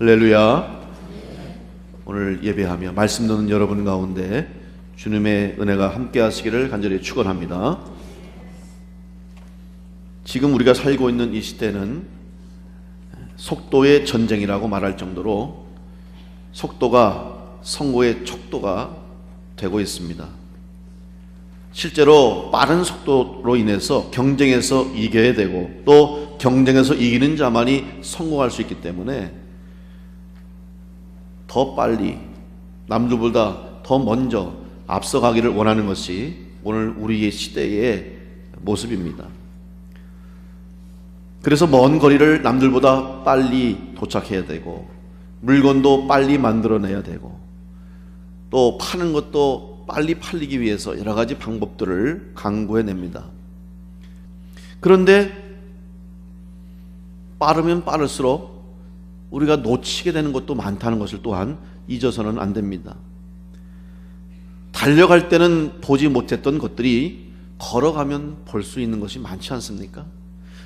할렐루야. 오늘 예배하며 말씀 듣는 여러분 가운데 주님의 은혜가 함께 하시기를 간절히 축원합니다. 지금 우리가 살고 있는 이 시대는 속도의 전쟁이라고 말할 정도로 속도가 선고의 척도가 되고 있습니다. 실제로 빠른 속도로 인해서 경쟁에서 이겨야 되고 또 경쟁에서 이기는 자만이 성공할 수 있기 때문에 더 빨리 남들보다 더 먼저 앞서가기를 원하는 것이 오늘 우리의 시대의 모습입니다. 그래서 먼 거리를 남들보다 빨리 도착해야 되고 물건도 빨리 만들어내야 되고 또 파는 것도 빨리 팔리기 위해서 여러 가지 방법들을 강구해냅니다. 그런데 빠르면 빠를수록 우리가 놓치게 되는 것도 많다는 것을 또한 잊어서는 안 됩니다. 달려갈 때는 보지 못했던 것들이 걸어가면 볼 수 있는 것이 많지 않습니까?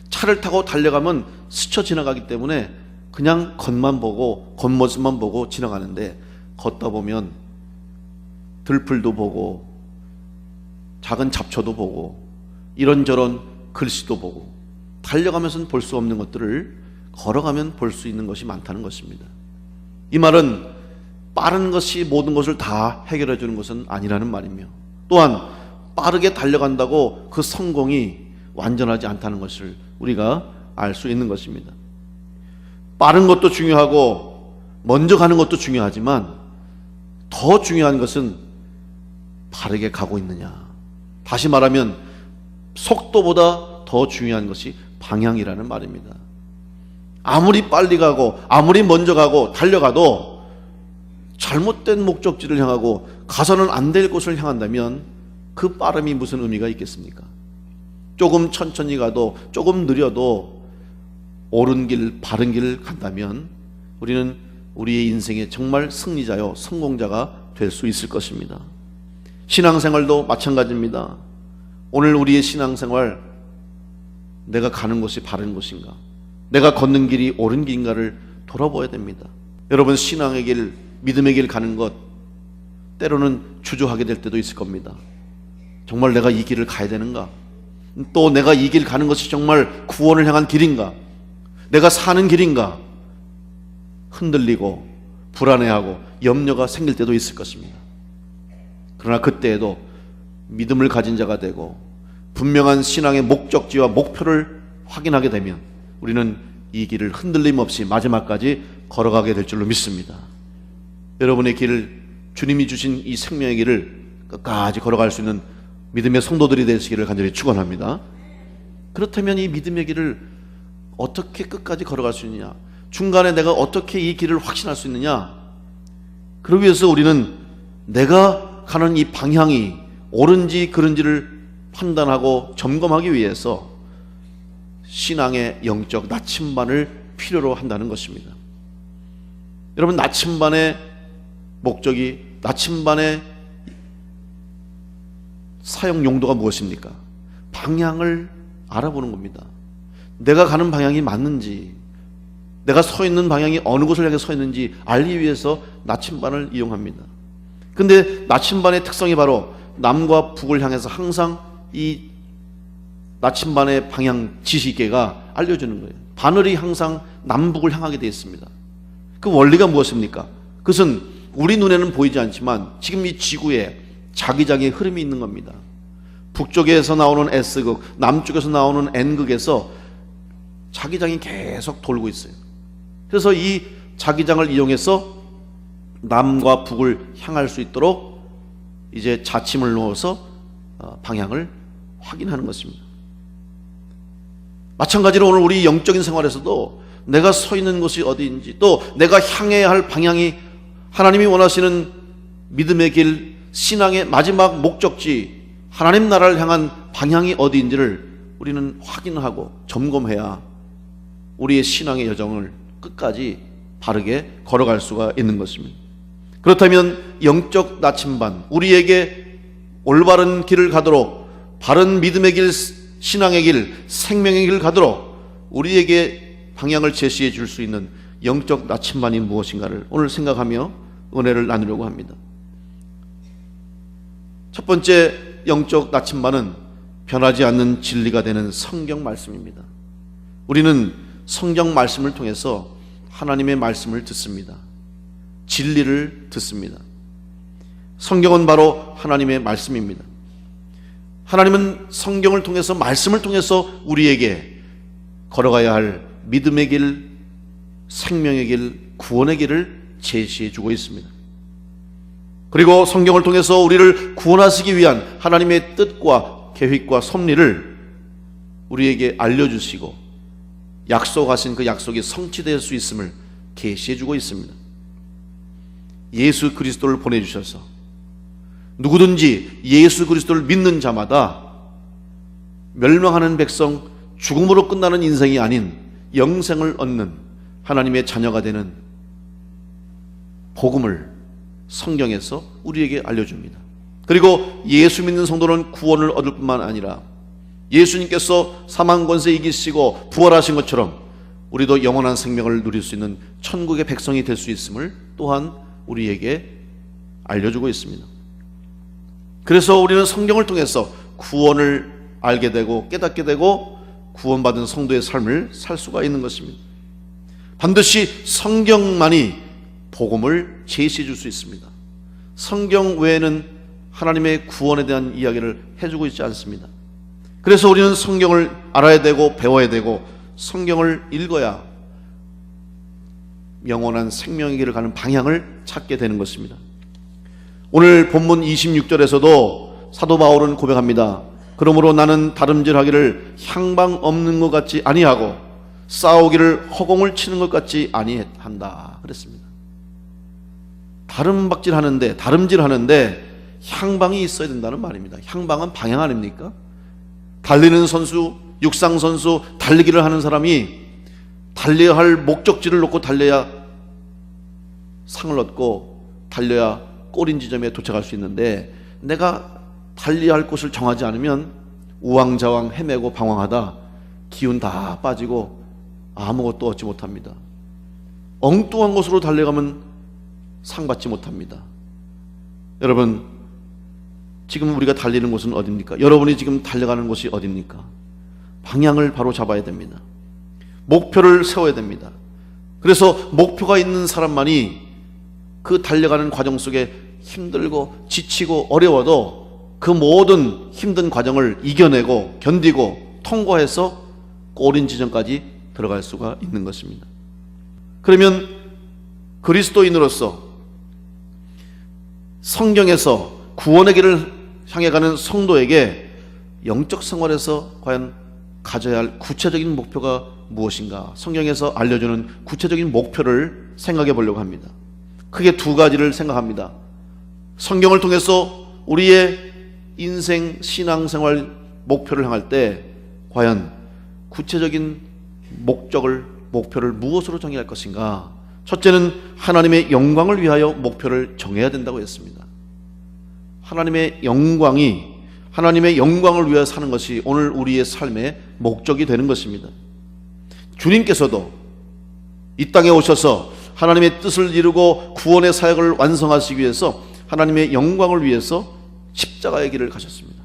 차를 타고 달려가면 스쳐 지나가기 때문에 그냥 겉만 보고 겉모습만 보고 지나가는데 걷다 보면 들풀도 보고 작은 잡초도 보고 이런저런 글씨도 보고 달려가면서는 볼 수 없는 것들을 걸어가면 볼 수 있는 것이 많다는 것입니다. 이 말은 빠른 것이 모든 것을 다 해결해 주는 것은 아니라는 말이며 또한 빠르게 달려간다고 그 성공이 완전하지 않다는 것을 우리가 알 수 있는 것입니다. 빠른 것도 중요하고 먼저 가는 것도 중요하지만 더 중요한 것은 바르게 가고 있느냐. 다시 말하면 속도보다 더 중요한 것이 방향이라는 말입니다. 아무리 빨리 가고 아무리 먼저 가고 달려가도 잘못된 목적지를 향하고 가서는 안 될 곳을 향한다면 그 빠름이 무슨 의미가 있겠습니까? 조금 천천히 가도 조금 느려도 옳은 길 바른 길을 간다면 우리는 우리의 인생에 정말 승리자요 성공자가 될 수 있을 것입니다. 신앙생활도 마찬가지입니다. 오늘 우리의 신앙생활, 내가 가는 곳이 바른 곳인가, 내가 걷는 길이 옳은 길인가를 돌아보아야 됩니다. 여러분, 신앙의 길, 믿음의 길 가는 것 때로는 주저하게 될 때도 있을 겁니다. 정말 내가 이 길을 가야 되는가? 또 내가 이 길 가는 것이 정말 구원을 향한 길인가? 내가 사는 길인가? 흔들리고 불안해하고 염려가 생길 때도 있을 것입니다. 그러나 그때에도 믿음을 가진 자가 되고 분명한 신앙의 목적지와 목표를 확인하게 되면 우리는 이 길을 흔들림 없이 마지막까지 걸어가게 될 줄로 믿습니다. 여러분의 길을, 주님이 주신 이 생명의 길을 끝까지 걸어갈 수 있는 믿음의 성도들이 되시기를 간절히 축원합니다. 그렇다면 이 믿음의 길을 어떻게 끝까지 걸어갈 수 있느냐, 중간에 내가 어떻게 이 길을 확신할 수 있느냐, 그러기 위해서 우리는 내가 가는 이 방향이 옳은지 그른지를 판단하고 점검하기 위해서 신앙의 영적 나침반을 필요로 한다는 것입니다. 여러분, 나침반의 목적이, 나침반의 사용 용도가 무엇입니까? 방향을 알아보는 겁니다. 내가 가는 방향이 맞는지, 내가 서 있는 방향이 어느 곳을 향해 서 있는지 알기 위해서 나침반을 이용합니다. 근데 나침반의 특성이 바로 남과 북을 향해서 항상 이 나침반의 방향 지시계가 알려주는 거예요. 바늘이 항상 남북을 향하게 되어 있습니다. 그 원리가 무엇입니까? 그것은 우리 눈에는 보이지 않지만 지금 이 지구에 자기장의 흐름이 있는 겁니다. 북쪽에서 나오는 S극, 남쪽에서 나오는 N극에서 자기장이 계속 돌고 있어요. 그래서 이 자기장을 이용해서 남과 북을 향할 수 있도록 이제 자침을 넣어서 방향을 확인하는 것입니다. 마찬가지로 오늘 우리 영적인 생활에서도 내가 서 있는 곳이 어디인지, 또 내가 향해야 할 방향이 하나님이 원하시는 믿음의 길, 신앙의 마지막 목적지, 하나님 나라를 향한 방향이 어디인지를 우리는 확인하고 점검해야 우리의 신앙의 여정을 끝까지 바르게 걸어갈 수가 있는 것입니다. 그렇다면 영적 나침반, 우리에게 올바른 길을 가도록, 바른 믿음의 길, 신앙의 길, 생명의 길을 가도록 우리에게 방향을 제시해 줄 수 있는 영적 나침반이 무엇인가를 오늘 생각하며 은혜를 나누려고 합니다. 첫 번째 영적 나침반은 변하지 않는 진리가 되는 성경 말씀입니다. 우리는 성경 말씀을 통해서 하나님의 말씀을 듣습니다. 진리를 듣습니다. 성경은 바로 하나님의 말씀입니다. 하나님은 성경을 통해서, 말씀을 통해서 우리에게 걸어가야 할 믿음의 길, 생명의 길, 구원의 길을 제시해 주고 있습니다. 그리고 성경을 통해서 우리를 구원하시기 위한 하나님의 뜻과 계획과 섭리를 우리에게 알려주시고 약속하신 그 약속이 성취될 수 있음을 계시해 주고 있습니다. 예수 그리스도를 보내주셔서 누구든지 예수 그리스도를 믿는 자마다 멸망하는 백성, 죽음으로 끝나는 인생이 아닌 영생을 얻는 하나님의 자녀가 되는 복음을 성경에서 우리에게 알려줍니다. 그리고 예수 믿는 성도는 구원을 얻을 뿐만 아니라 예수님께서 사망 권세 이기시고 부활하신 것처럼 우리도 영원한 생명을 누릴 수 있는 천국의 백성이 될 수 있음을 또한 우리에게 알려주고 있습니다. 그래서 우리는 성경을 통해서 구원을 알게 되고 깨닫게 되고 구원받은 성도의 삶을 살 수가 있는 것입니다. 반드시 성경만이 복음을 제시해 줄 수 있습니다. 성경 외에는 하나님의 구원에 대한 이야기를 해주고 있지 않습니다. 그래서 우리는 성경을 알아야 되고 배워야 되고 성경을 읽어야 영원한 생명의 길을 가는 방향을 찾게 되는 것입니다. 오늘 본문 26절에서도 사도 바울은 고백합니다. 그러므로 나는 다름질하기를 향방 없는 것 같지 아니하고 싸우기를 허공을 치는 것 같지 아니한다 그랬습니다. 다름질하는데 향방이 있어야 된다는 말입니다. 향방은 방향 아닙니까? 달리는 선수, 육상 선수, 달리기를 하는 사람이 달려야 할 목적지를 놓고 달려야 상을 얻고 달려야 꼬린 지점에 도착할 수 있는데, 내가 달려야 할 곳을 정하지 않으면 우왕좌왕 헤매고 방황하다 기운 다 빠지고 아무것도 얻지 못합니다. 엉뚱한 곳으로 달려가면 상 받지 못합니다. 여러분, 지금 우리가 달리는 곳은 어디입니까? 여러분이 지금 달려가는 곳이 어디입니까? 방향을 바로 잡아야 됩니다. 목표를 세워야 됩니다. 그래서 목표가 있는 사람만이 그 달려가는 과정 속에 힘들고 지치고 어려워도 그 모든 힘든 과정을 이겨내고 견디고 통과해서 꼬린 지점까지 들어갈 수가 있는 것입니다. 그러면 그리스도인으로서 성경에서 구원의 길을 향해 가는 성도에게 영적 생활에서 과연 가져야 할 구체적인 목표가 무엇인가, 성경에서 알려주는 구체적인 목표를 생각해 보려고 합니다. 크게 두 가지를 생각합니다. 성경을 통해서 우리의 인생 신앙생활 목표를 향할 때 과연 구체적인 목표를 무엇으로 정해야 할 것인가? 첫째는 하나님의 영광을 위하여 목표를 정해야 된다고 했습니다. 하나님의 영광을 위하여 사는 것이 오늘 우리의 삶의 목적이 되는 것입니다. 주님께서도 이 땅에 오셔서 하나님의 뜻을 이루고 구원의 사역을 완성하시기 위해서 하나님의 영광을 위해서 십자가의 길을 가셨습니다.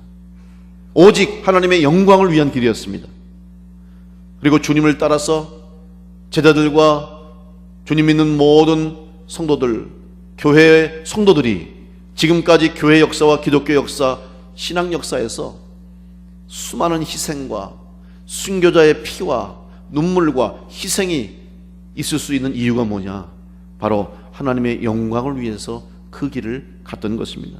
오직 하나님의 영광을 위한 길이었습니다. 그리고 주님을 따라서 제자들과 주님 믿는 모든 성도들, 교회의 성도들이 지금까지 교회 역사와 기독교 역사, 신앙 역사에서 수많은 희생과 순교자의 피와 눈물과 희생이 있을 수 있는 이유가 뭐냐? 바로 하나님의 영광을 위해서 그 길을 갔던 것입니다.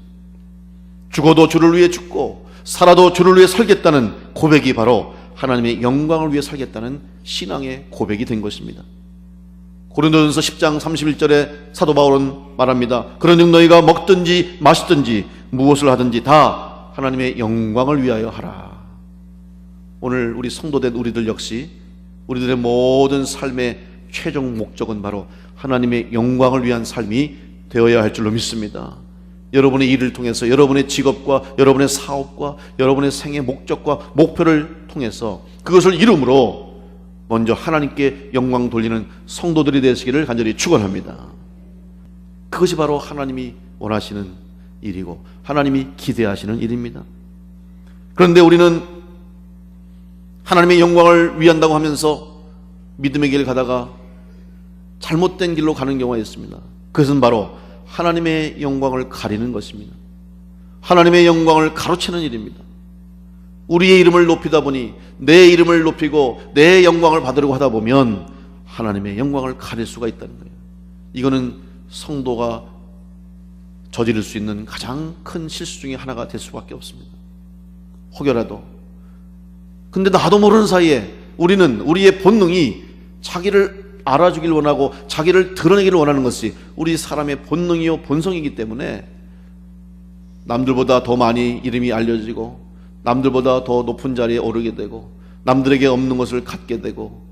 죽어도 주를 위해 죽고 살아도 주를 위해 살겠다는 고백이 바로 하나님의 영광을 위해 살겠다는 신앙의 고백이 된 것입니다. 고린도전서 10장 31절에 사도 바울은 말합니다. 그런즉 너희가 먹든지 마시든지 무엇을 하든지 다 하나님의 영광을 위하여 하라. 오늘 우리 성도된 우리들 역시 우리들의 모든 삶의 최종 목적은 바로 하나님의 영광을 위한 삶이 되어야 할 줄로 믿습니다. 여러분의 일을 통해서, 여러분의 직업과 여러분의 사업과 여러분의 생의 목적과 목표를 통해서 그것을 이름으로 먼저 하나님께 영광 돌리는 성도들이 되시기를 간절히 축원합니다. 그것이 바로 하나님이 원하시는 일이고 하나님이 기대하시는 일입니다. 그런데 우리는 하나님의 영광을 위한다고 하면서 믿음의 길 가다가 잘못된 길로 가는 경우가 있습니다. 그것은 바로 하나님의 영광을 가리는 것입니다. 하나님의 영광을 가로채는 일입니다. 우리의 이름을 높이다 보니 내 이름을 높이고 내 영광을 받으려고 하다 보면 하나님의 영광을 가릴 수가 있다는 거예요. 이거는 성도가 저지를 수 있는 가장 큰 실수 중에 하나가 될 수밖에 없습니다. 혹여라도 근데 나도 모르는 사이에 우리는 우리의 본능이 자기를 알아주길 원하고 자기를 드러내기를 원하는 것이 우리 사람의 본능이요 본성이기 때문에 남들보다 더 많이 이름이 알려지고 남들보다 더 높은 자리에 오르게 되고 남들에게 없는 것을 갖게 되고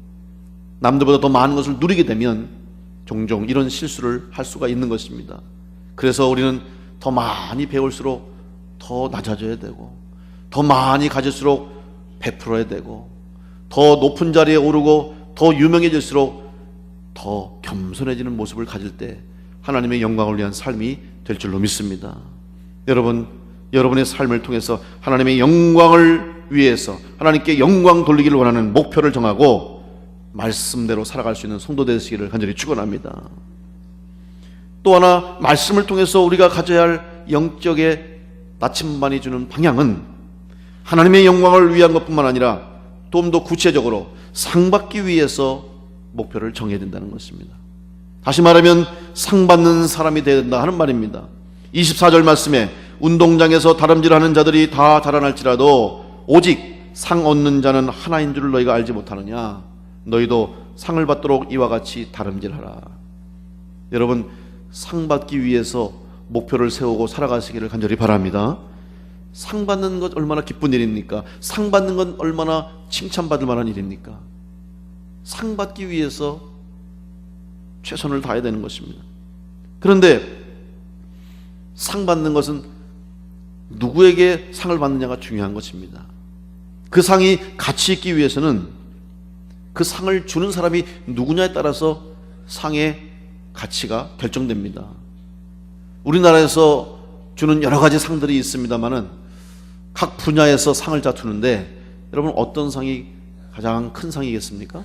남들보다 더 많은 것을 누리게 되면 종종 이런 실수를 할 수가 있는 것입니다. 그래서 우리는 더 많이 배울수록 더 낮아져야 되고 더 많이 가질수록 베풀어야 되고 더 높은 자리에 오르고 더 유명해질수록 더 겸손해지는 모습을 가질 때 하나님의 영광을 위한 삶이 될 줄로 믿습니다. 여러분, 여러분의 삶을 통해서 하나님의 영광을 위해서 하나님께 영광 돌리기를 원하는 목표를 정하고 말씀대로 살아갈 수 있는 성도 되시기를 간절히 축원합니다. 또 하나 말씀을 통해서 우리가 가져야 할 영적의 나침반이 주는 방향은 하나님의 영광을 위한 것뿐만 아니라 좀 더 구체적으로 상받기 위해서 목표를 정해야 된다는 것입니다. 다시 말하면 상 받는 사람이 되어야 된다 하는 말입니다. 24절 말씀에 운동장에서 다름질하는 자들이 다 자라날지라도 오직 상 얻는 자는 하나인 줄을 너희가 알지 못하느냐. 너희도 상을 받도록 이와 같이 다름질하라. 여러분, 상 받기 위해서 목표를 세우고 살아가시기를 간절히 바랍니다. 상 받는 것 얼마나 기쁜 일입니까? 상 받는 건 얼마나 칭찬받을 만한 일입니까? 상 받기 위해서 최선을 다해야 되는 것입니다. 그런데 상 받는 것은 누구에게 상을 받느냐가 중요한 것입니다. 그 상이 가치 있기 위해서는 그 상을 주는 사람이 누구냐에 따라서 상의 가치가 결정됩니다. 우리나라에서 주는 여러 가지 상들이 있습니다만은 각 분야에서 상을 다투는데 여러분 어떤 상이 가장 큰 상이겠습니까?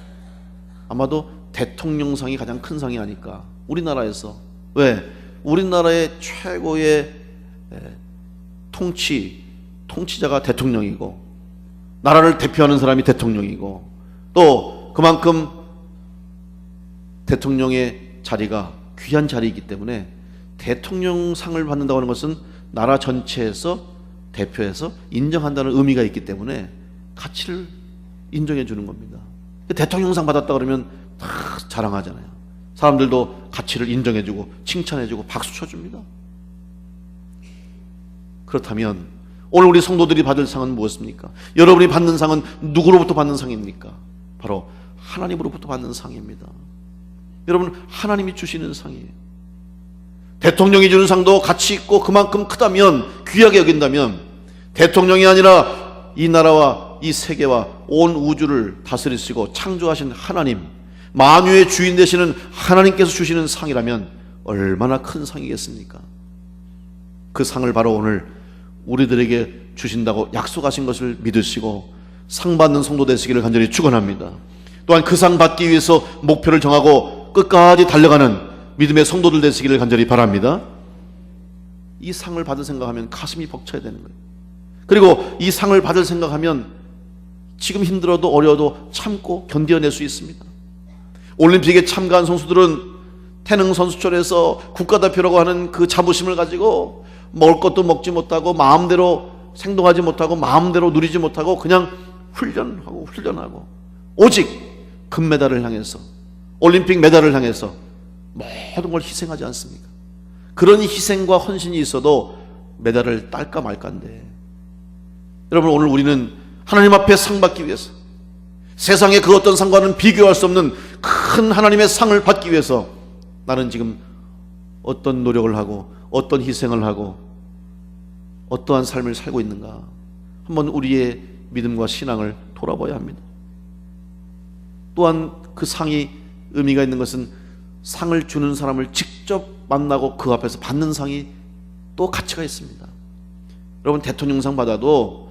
아마도 대통령상이 가장 큰 상이 아닐까. 우리나라에서. 왜? 우리나라의 최고의 통치자가 대통령이고 나라를 대표하는 사람이 대통령이고 또 그만큼 대통령의 자리가 귀한 자리이기 때문에 대통령상을 받는다고 하는 것은 나라 전체에서 대표해서 인정한다는 의미가 있기 때문에 가치를 인정해 주는 겁니다. 대통령상 받았다 그러면 다 자랑하잖아요. 사람들도 가치를 인정해 주고 칭찬해 주고 박수 쳐줍니다. 그렇다면 오늘 우리 성도들이 받을 상은 무엇입니까? 여러분이 받는 상은 누구로부터 받는 상입니까? 바로 하나님으로부터 받는 상입니다. 여러분, 하나님이 주시는 상이에요. 대통령이 주는 상도 가치 있고 그만큼 크다면, 귀하게 여긴다면 대통령이 아니라 이 나라와 이 세계와 온 우주를 다스리시고 창조하신 하나님, 만유의 주인 되시는 하나님께서 주시는 상이라면 얼마나 큰 상이겠습니까? 그 상을 바로 오늘 우리들에게 주신다고 약속하신 것을 믿으시고 상 받는 성도 되시기를 간절히 축원합니다. 또한 그 상 받기 위해서 목표를 정하고 끝까지 달려가는 믿음의 성도들 되시기를 간절히 바랍니다. 이 상을 받을 생각하면 가슴이 벅차야 되는 거예요. 그리고 이 상을 받을 생각하면 지금 힘들어도 어려워도 참고 견뎌낼 수 있습니다. 올림픽에 참가한 선수들은 태능 선수촌에서 국가대표라고 하는 그 자부심을 가지고 먹을 것도 먹지 못하고 마음대로 생동하지 못하고 마음대로 누리지 못하고 그냥 훈련하고 오직 금메달을 향해서, 올림픽 메달을 향해서 모든 걸 희생하지 않습니까? 그런 희생과 헌신이 있어도 메달을 딸까 말까인데, 여러분, 오늘 우리는 하나님 앞에 상 받기 위해서, 세상의 그 어떤 상과는 비교할 수 없는 큰 하나님의 상을 받기 위해서 나는 지금 어떤 노력을 하고 어떤 희생을 하고 어떠한 삶을 살고 있는가, 한번 우리의 믿음과 신앙을 돌아봐야 합니다. 또한 그 상이 의미가 있는 것은 상을 주는 사람을 직접 만나고 그 앞에서 받는 상이 또 가치가 있습니다. 여러분, 대통령상 받아도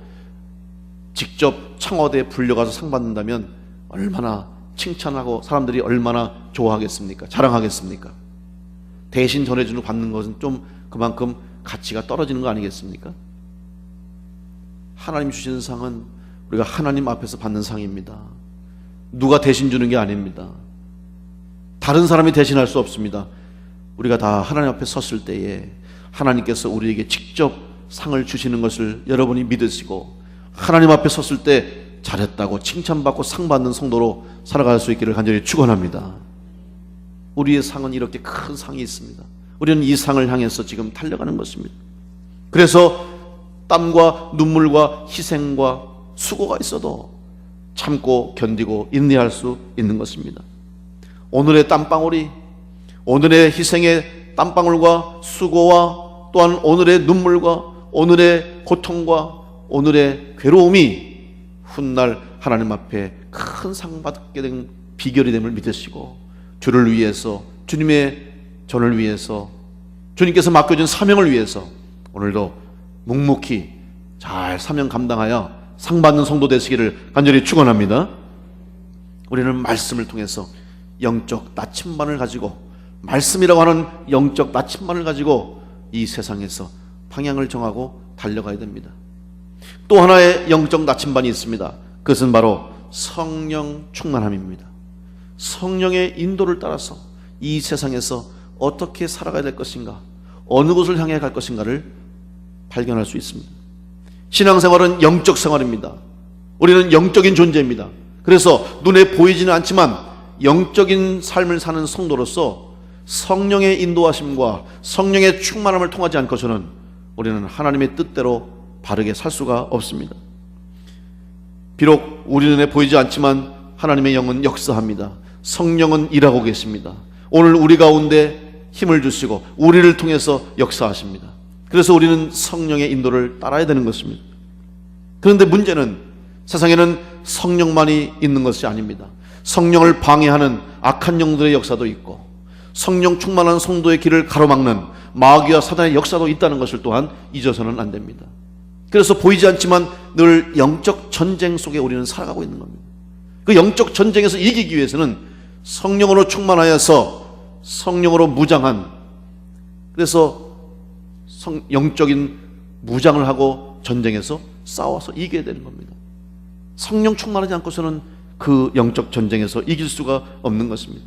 직접 청와대에 불려가서 상 받는다면 얼마나 칭찬하고 사람들이 얼마나 좋아하겠습니까? 자랑하겠습니까? 대신 전해주는 받는 것은 좀 그만큼 가치가 떨어지는 거 아니겠습니까? 하나님 주시는 상은 우리가 하나님 앞에서 받는 상입니다. 누가 대신 주는 게 아닙니다. 다른 사람이 대신할 수 없습니다. 우리가 다 하나님 앞에 섰을 때에 하나님께서 우리에게 직접 상을 주시는 것을 여러분이 믿으시고 하나님 앞에 섰을 때 잘했다고 칭찬받고 상 받는 성도로 살아갈 수 있기를 간절히 축원합니다. 우리의 상은 이렇게 큰 상이 있습니다. 우리는 이 상을 향해서 지금 달려가는 것입니다. 그래서 땀과 눈물과 희생과 수고가 있어도 참고 견디고 인내할 수 있는 것입니다. 오늘의 땀방울이, 오늘의 희생의 땀방울과 수고와 또한 오늘의 눈물과 오늘의 고통과 오늘의 괴로움이 훗날 하나님 앞에 큰 상 받게 된 비결이 됨을 믿으시고 주를 위해서, 주님의 전을 위해서, 주님께서 맡겨준 사명을 위해서 오늘도 묵묵히 잘 사명 감당하여 상 받는 성도 되시기를 간절히 축원합니다. 우리는 말씀을 통해서 영적 나침반을 가지고, 말씀이라고 하는 영적 나침반을 가지고 이 세상에서 방향을 정하고 달려가야 됩니다. 또 하나의 영적 나침반이 있습니다. 그것은 바로 성령 충만함입니다. 성령의 인도를 따라서 이 세상에서 어떻게 살아가야 될 것인가, 어느 곳을 향해 갈 것인가를 발견할 수 있습니다. 신앙생활은 영적 생활입니다. 우리는 영적인 존재입니다. 그래서 눈에 보이지는 않지만 영적인 삶을 사는 성도로서 성령의 인도하심과 성령의 충만함을 통하지 않고서는 우리는 하나님의 뜻대로 바르게 살 수가 없습니다. 비록 우리 눈에 보이지 않지만 하나님의 영은 역사합니다. 성령은 일하고 계십니다. 오늘 우리 가운데 힘을 주시고 우리를 통해서 역사하십니다. 그래서 우리는 성령의 인도를 따라야 되는 것입니다. 그런데 문제는 세상에는 성령만이 있는 것이 아닙니다. 성령을 방해하는 악한 영들의 역사도 있고 성령 충만한 성도의 길을 가로막는 마귀와 사단의 역사도 있다는 것을 또한 잊어서는 안 됩니다. 그래서 보이지 않지만 늘 영적 전쟁 속에 우리는 살아가고 있는 겁니다. 그 영적 전쟁에서 이기기 위해서는 성령으로 충만하여서 성령으로 무장한, 그래서 영적인 무장을 하고 전쟁에서 싸워서 이겨야 되는 겁니다. 성령 충만하지 않고서는 그 영적 전쟁에서 이길 수가 없는 것입니다.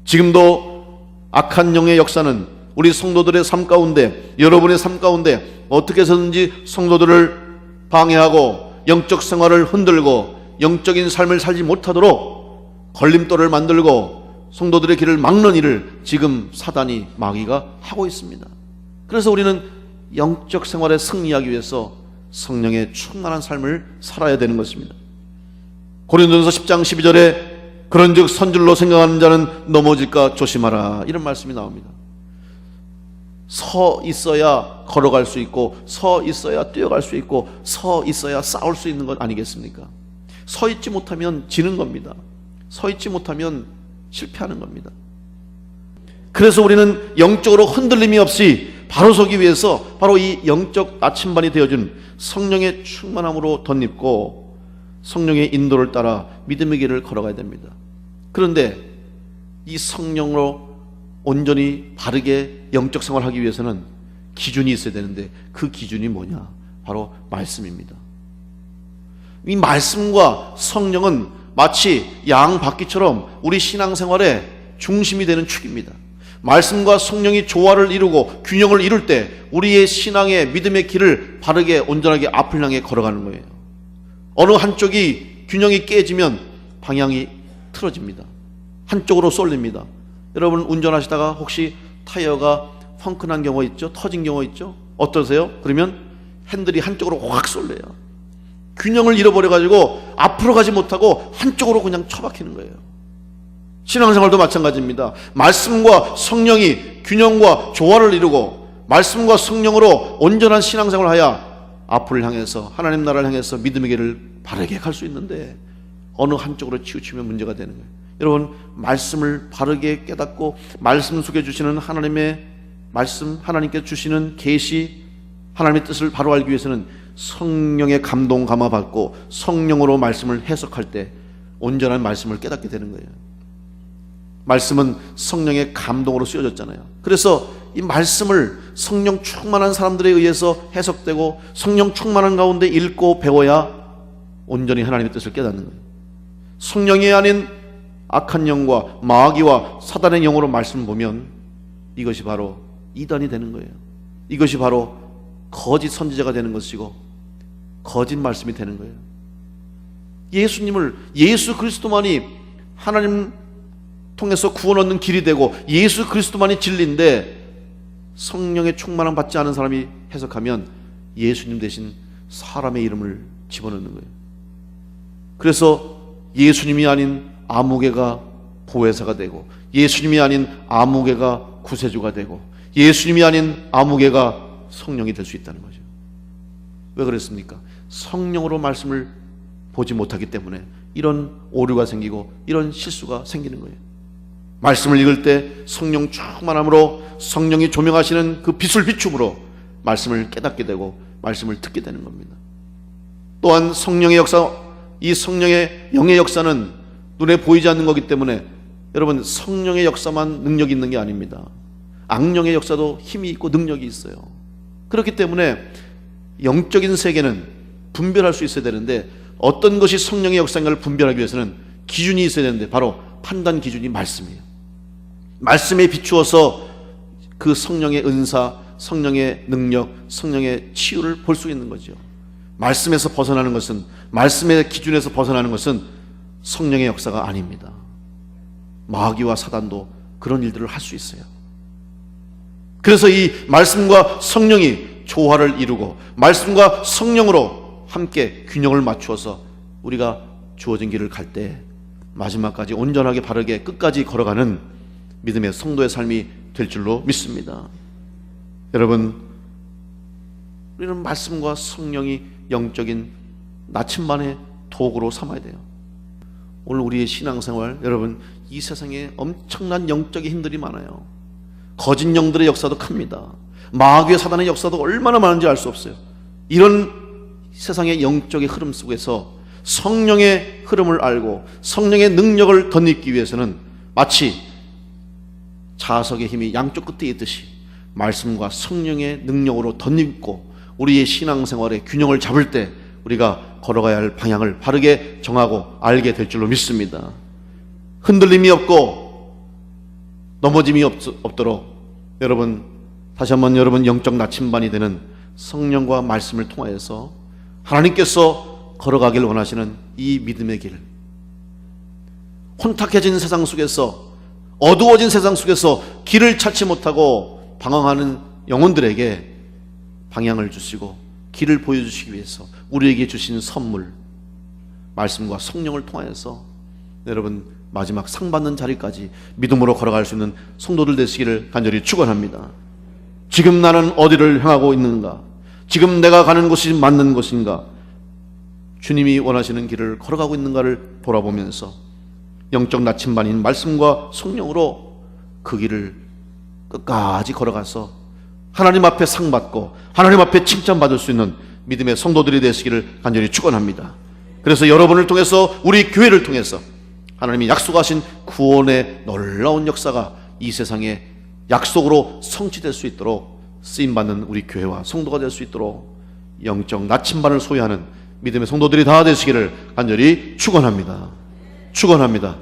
지금도 악한 영의 역사는 우리 성도들의 삶 가운데, 여러분의 삶 가운데 어떻게 해서든지 성도들을 방해하고 영적 생활을 흔들고 영적인 삶을 살지 못하도록 걸림돌을 만들고 성도들의 길을 막는 일을 지금 사단이, 마귀가 하고 있습니다. 그래서 우리는 영적 생활에 승리하기 위해서 성령의 충만한 삶을 살아야 되는 것입니다. 고린도전서 10장 12절에 그런즉 선줄로 생각하는 자는 넘어질까 조심하라, 이런 말씀이 나옵니다. 서 있어야 걸어갈 수 있고, 서 있어야 뛰어갈 수 있고, 서 있어야 싸울 수 있는 것 아니겠습니까? 서 있지 못하면 지는 겁니다. 서 있지 못하면 실패하는 겁니다. 그래서 우리는 영적으로 흔들림이 없이 바로 서기 위해서 바로 이 영적 나침반이 되어준 성령의 충만함으로 덧입고 성령의 인도를 따라 믿음의 길을 걸어가야 됩니다. 그런데 이 성령으로 온전히 바르게 영적 생활을 하기 위해서는 기준이 있어야 되는데 그 기준이 뭐냐? 바로 말씀입니다. 이 말씀과 성령은 마치 양바퀴처럼 우리 신앙생활의 중심이 되는 축입니다. 말씀과 성령이 조화를 이루고 균형을 이룰 때 우리의 신앙의 믿음의 길을 바르게 온전하게 앞을 향해 걸어가는 거예요. 어느 한쪽이 균형이 깨지면 방향이 틀어집니다. 한쪽으로 쏠립니다. 여러분 운전하시다가 혹시 타이어가 펑크난 경우 있죠? 터진 경우 있죠? 어떠세요? 그러면 핸들이 한쪽으로 확 쏠려요. 균형을 잃어버려가지고 앞으로 가지 못하고 한쪽으로 그냥 처박히는 거예요. 신앙생활도 마찬가지입니다. 말씀과 성령이 균형과 조화를 이루고 말씀과 성령으로 온전한 신앙생활을 하여 앞을 향해서 하나님 나라를 향해서 믿음의 길을 바르게 갈 수 있는데 어느 한쪽으로 치우치면 문제가 되는 거예요. 여러분, 말씀을 바르게 깨닫고 말씀 속에 주시는 하나님의 말씀, 하나님께 주시는 계시, 하나님의 뜻을 바로 알기 위해서는 성령의 감동 감화 받고 성령으로 말씀을 해석할 때 온전한 말씀을 깨닫게 되는 거예요. 말씀은 성령의 감동으로 쓰여졌잖아요. 그래서 이 말씀을 성령 충만한 사람들에 의해서 해석되고 성령 충만한 가운데 읽고 배워야 온전히 하나님의 뜻을 깨닫는 거예요. 성령이 아닌 악한 영과 마귀와 사단의 영으로 말씀을 보면 이것이 바로 이단이 되는 거예요. 이것이 바로 거짓 선지자가 되는 것이고 거짓 말씀이 되는 거예요. 예수 그리스도만이 하나님 통해서 구원 얻는 길이 되고 예수 그리스도만이 진리인데 성령의 충만함 받지 않은 사람이 해석하면 예수님 대신 사람의 이름을 집어넣는 거예요. 그래서 예수님이 아닌 아무개가 보혜사가 되고 예수님이 아닌 아무개가 구세주가 되고 예수님이 아닌 아무개가 성령이 될 수 있다는 거죠. 왜 그랬습니까? 성령으로 말씀을 보지 못하기 때문에 이런 오류가 생기고 이런 실수가 생기는 거예요. 말씀을 읽을 때 성령 충만함으로 성령이 조명하시는 그 빛을 비춤으로 말씀을 깨닫게 되고 말씀을 듣게 되는 겁니다. 또한 성령의 역사, 이 성령의 영의 역사는 눈에 보이지 않는 거기 때문에 여러분, 성령의 역사만 능력이 있는 게 아닙니다. 악령의 역사도 힘이 있고 능력이 있어요. 그렇기 때문에 영적인 세계는 분별할 수 있어야 되는데 어떤 것이 성령의 역사인가를 분별하기 위해서는 기준이 있어야 되는데 바로 판단 기준이 말씀이에요. 말씀에 비추어서 그 성령의 은사, 성령의 능력, 성령의 치유를 볼 수 있는 거죠. 말씀에서 벗어나는 것은, 말씀의 기준에서 벗어나는 것은 성령의 역사가 아닙니다. 마귀와 사단도 그런 일들을 할 수 있어요. 그래서 이 말씀과 성령이 조화를 이루고 말씀과 성령으로 함께 균형을 맞추어서 우리가 주어진 길을 갈 때 마지막까지 온전하게 바르게 끝까지 걸어가는 믿음의 성도의 삶이 될 줄로 믿습니다. 여러분, 우리는 말씀과 성령이 영적인 나침반의 도구로 삼아야 돼요. 오늘 우리의 신앙생활, 여러분, 이 세상에 엄청난 영적인 힘들이 많아요. 거짓 영들의 역사도 큽니다. 마귀의 사단의 역사도 얼마나 많은지 알 수 없어요. 이런 세상의 영적인 흐름 속에서 성령의 흐름을 알고 성령의 능력을 덧입기 위해서는 마치 자석의 힘이 양쪽 끝에 있듯이 말씀과 성령의 능력으로 덧입고 우리의 신앙생활의 균형을 잡을 때 우리가 걸어가야 할 방향을 바르게 정하고 알게 될 줄로 믿습니다. 흔들림이 없고 넘어짐이 없도록 여러분, 다시 한번 여러분 영적 나침반이 되는 성령과 말씀을 통하여서 하나님께서 걸어가길 원하시는 이 믿음의 길, 혼탁해진 세상 속에서, 어두워진 세상 속에서 길을 찾지 못하고 방황하는 영혼들에게 방향을 주시고 길을 보여주시기 위해서 우리에게 주신 선물, 말씀과 성령을 통하여서 여러분 마지막 상 받는 자리까지 믿음으로 걸어갈 수 있는 성도들 되시기를 간절히 축원합니다. 지금 나는 어디를 향하고 있는가? 지금 내가 가는 곳이 맞는 곳인가? 주님이 원하시는 길을 걸어가고 있는가를 돌아보면서 영적 나침반인 말씀과 성령으로 그 길을 끝까지 걸어가서 하나님 앞에 상 받고 하나님 앞에 칭찬받을 수 있는 믿음의 성도들이 되시기를 간절히 축원합니다. 그래서 여러분을 통해서, 우리 교회를 통해서 하나님이 약속하신 구원의 놀라운 역사가 이 세상에 약속으로 성취될 수 있도록 쓰임받는 우리 교회와 성도가 될 수 있도록 영적 나침반을 소유하는 믿음의 성도들이 다 되시기를 간절히 축원합니다. 축원합니다.